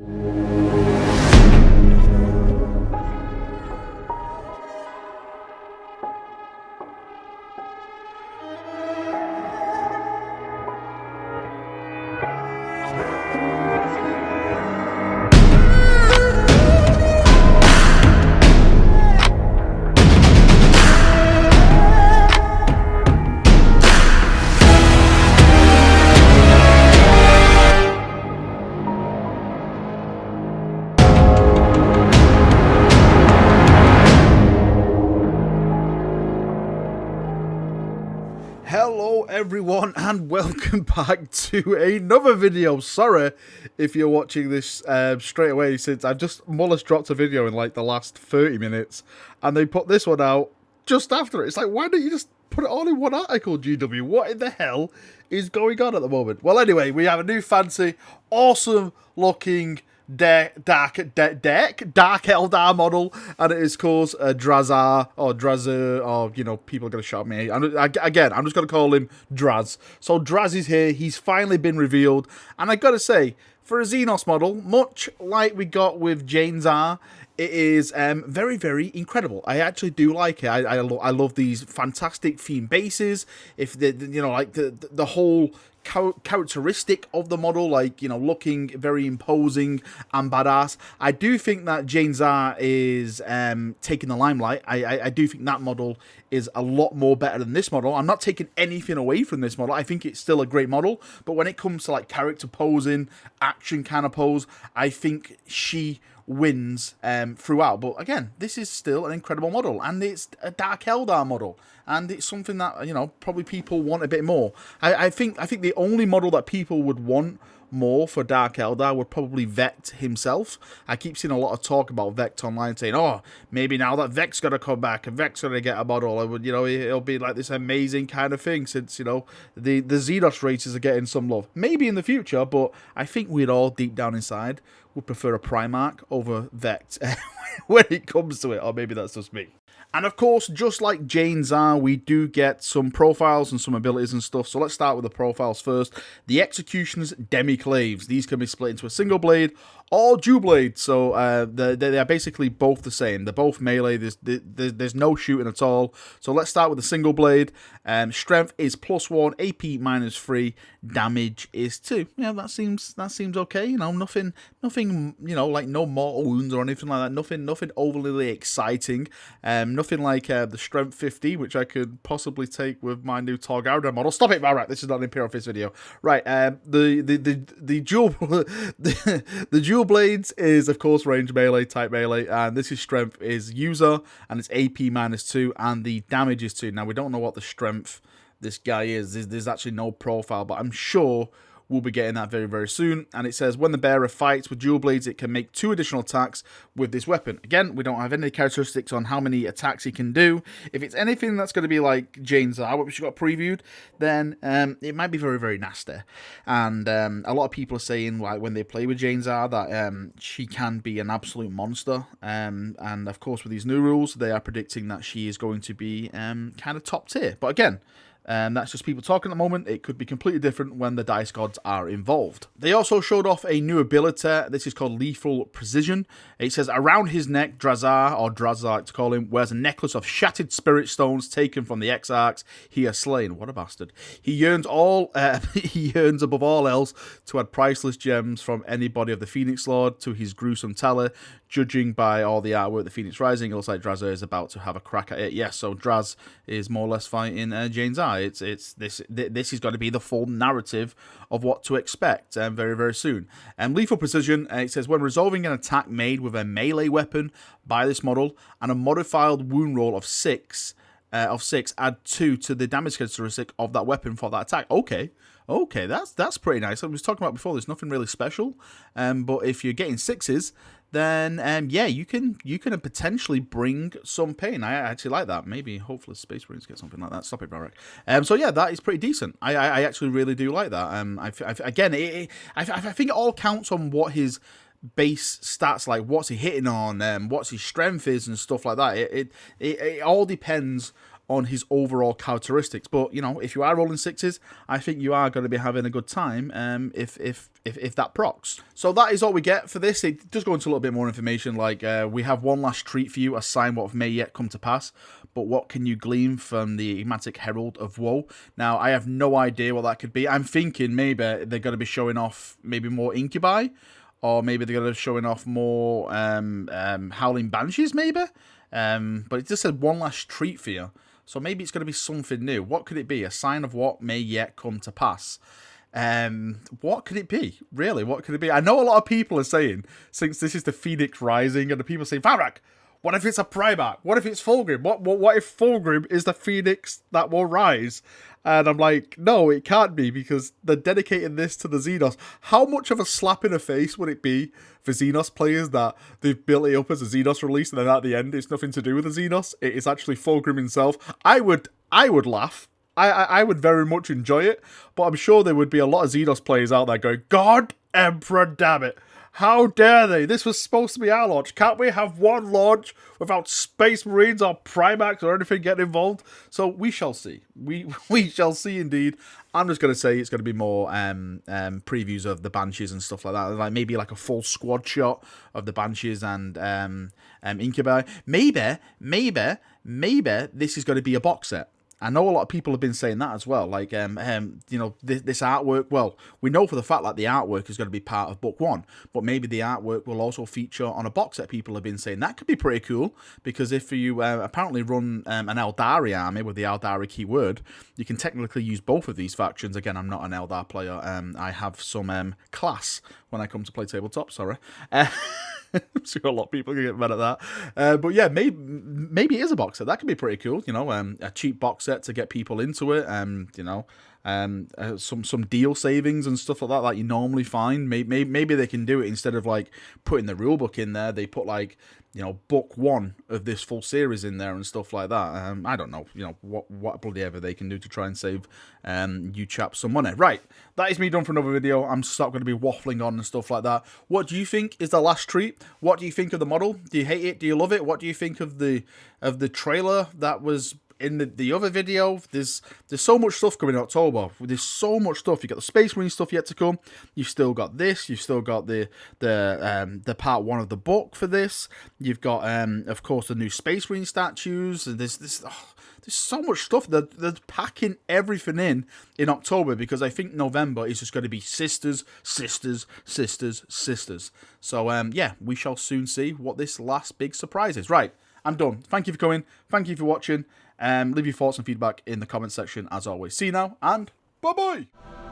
Hello everyone and welcome back to another video. Sorry if you're watching this straight away, since I've just more or less dropped a video in like the last 30 minutes and they put this one out just after it. It's like, why don't you just put it all in one article, GW? What in the hell is going on at the moment? Well, anyway, we have a new fancy, awesome looking Dark Eldar model, and it is called Drazhar, or you know, people are going to shout at me. Again, I'm just going to call him Draz. So Draz is here. He's finally been revealed, and I got to say, for a Xenos model, much like we got with Drazhar, it is very, very incredible. I actually do like it. I love these fantastic theme bases. If you know, like the whole characteristic of the model, like, you know, looking very imposing and badass. I do think that Drazhar is taking the limelight. I do think that model is a lot more better than this model. I'm not taking anything away from this model. I think it's still a great model, but when it comes to like character posing, action kind of pose, I think she wins throughout. But again, this is still an incredible model, and it's a Dark Eldar model, and it's something that, you know, probably people want a bit more. I think the only model that people would want more for Dark Eldar would probably Vect himself. I keep seeing a lot of talk about Vect online, saying, oh, maybe now that Vect's got to come back and Vect's going to get a model, and, you know, it'll be like this amazing kind of thing, since, you know, the Xenos races are getting some love. Maybe in the future, but I think we'd all deep down inside would prefer a Primarch over Vect when it comes to it, or maybe that's just me. And of course, just like Drazhar, we do get some profiles and some abilities and stuff. So let's start with the profiles first. The Executioner's Demi-Claves. These can be split into a single blade or dual blade. So they are basically both the same. They're both melee. There's no shooting at all. So let's start with the single blade. Strength is +1, AP -3, damage is 2. Yeah, that seems okay. You know, nothing. You know, like no mortal wounds or anything like that. Nothing overly exciting. Nothing like the Strength 50, which I could possibly take with my new Targaryen model. Stop it! All right, this is not an Imperial Fist video. Right, the dual the dual blades is of course range melee, type melee, and this is Strength is user, and it's AP -2, and the damage is 2. Now we don't know what the strength this guy is. There's actually no profile, but I'm sure we'll be getting that very, very soon. And it says, when the bearer fights with dual blades, it can make 2 additional attacks with this weapon. Again, we don't have any characteristics on how many attacks he can do. If it's anything that's going to be like Drazhar, which got previewed, then it might be very, very nasty. And a lot of people are saying, like, when they play with Drazhar, that she can be an absolute monster. And of course, with these new rules, they are predicting that she is going to be kind of top tier. But again, that's just people talking at the moment. It could be completely different when the dice gods are involved. They also showed off a new ability. This is called Lethal Precision. It says, around his neck, Drazhar, or Draz I like to call him, wears a necklace of shattered spirit stones taken from the exarchs he has slain. What a bastard. He yearns above all else to add priceless gems from any body of the Phoenix Lord to his gruesome tally. Judging by all the artwork, the Phoenix Rising, it looks like Drazhar is about to have a crack at it. Yes, so Draz is more or less fighting Drazhar. This is going to be the full narrative of what to expect very, very soon. Lethal Precision, it says, when resolving an attack made with a melee weapon by this model and a modified wound roll of 6, add 2 to the damage characteristic of that weapon for that attack. Okay, that's pretty nice. I was talking about before, there's nothing really special, but if you're getting 6s, then yeah, you can potentially bring some pain. I actually like that. Maybe, hopefully, Space Marines get something like that. Stop it, Barak. So yeah, that is pretty decent. I actually really do like that. I think it all counts on what his base stats, like what's he hitting on, what's his strength is, and stuff like that. It all depends on his overall characteristics. But, you know, if you are rolling 6s, I think you are going to be having a good time if that procs. So that is all we get for this. It does go into a little bit more information, like we have one last treat for you, a sign what may yet come to pass. But what can you glean from the Enigmatic Herald of Woe? Now, I have no idea what that could be. I'm thinking maybe they're going to be showing off maybe more Incubi, or maybe they're going to be showing off more Howling Banshees, maybe. But it just said one last treat for you. So maybe it's going to be something new. What could it be? A sign of what may yet come to pass. What could it be? Really, what could it be? I know a lot of people are saying, since this is the Phoenix Rising, and the people say, Varrock, what if it's a Primarch? What if it's Fulgrim? What if Fulgrim is the Phoenix that will rise? And I'm like, no, it can't be, because they're dedicating this to the Xenos. How much of a slap in the face would it be for Xenos players that they've built it up as a Xenos release, and then at the end it's nothing to do with the Xenos? It is actually Fulgrim himself. I would laugh. I would very much enjoy it, but I'm sure there would be a lot of Xenos players out there going, God Emperor, damn it. How dare they? This was supposed to be our launch. Can't we have one launch without Space Marines or Primax or anything getting involved? So we shall see. We shall see indeed. I'm just going to say it's going to be more previews of the Banshees and stuff like that. Like maybe like a full squad shot of the Banshees and Incubi. Maybe this is going to be a box set. I know a lot of people have been saying that as well. Like, you know, this artwork, well, we know for the fact that the artwork is going to be part of Book 1, but maybe the artwork will also feature on a box set. People have been saying that could be pretty cool, because if you apparently run an Eldari army with the Eldari keyword, you can technically use both of these factions. Again, I'm not an Eldar player. I have some class when I come to play tabletop, sorry. I'm sure a lot of people can get mad at that. But yeah, maybe it is a box set. That could be pretty cool, you know, a cheap box set to get people into it, you know, some deal savings and stuff like that you normally find. Maybe they can do it instead of like putting the rulebook in there. They put like, you know, book 1 of this full series in there and stuff like that. I don't know, you know, what bloody ever they can do to try and save you chaps some money. Right, that is me done for another video. I'm just not going to be waffling on and stuff like that. What do you think is the last treat? What do you think of the model? Do you hate it? Do you love it? What do you think of the trailer that was in the other video? There's so much stuff coming in October. There's so much stuff. You got the Space Marine stuff yet to come. You've still got this. You've still got the part 1 of the book for this. You've got of course the new Space Marine statues. There's so much stuff. They're packing everything in October, because I think November is just going to be sisters. So yeah, we shall soon see what this last big surprise is. Right, I'm done. Thank you for coming. Thank you for watching. Leave your thoughts and feedback in the comment section as always. See you now, and bye-bye!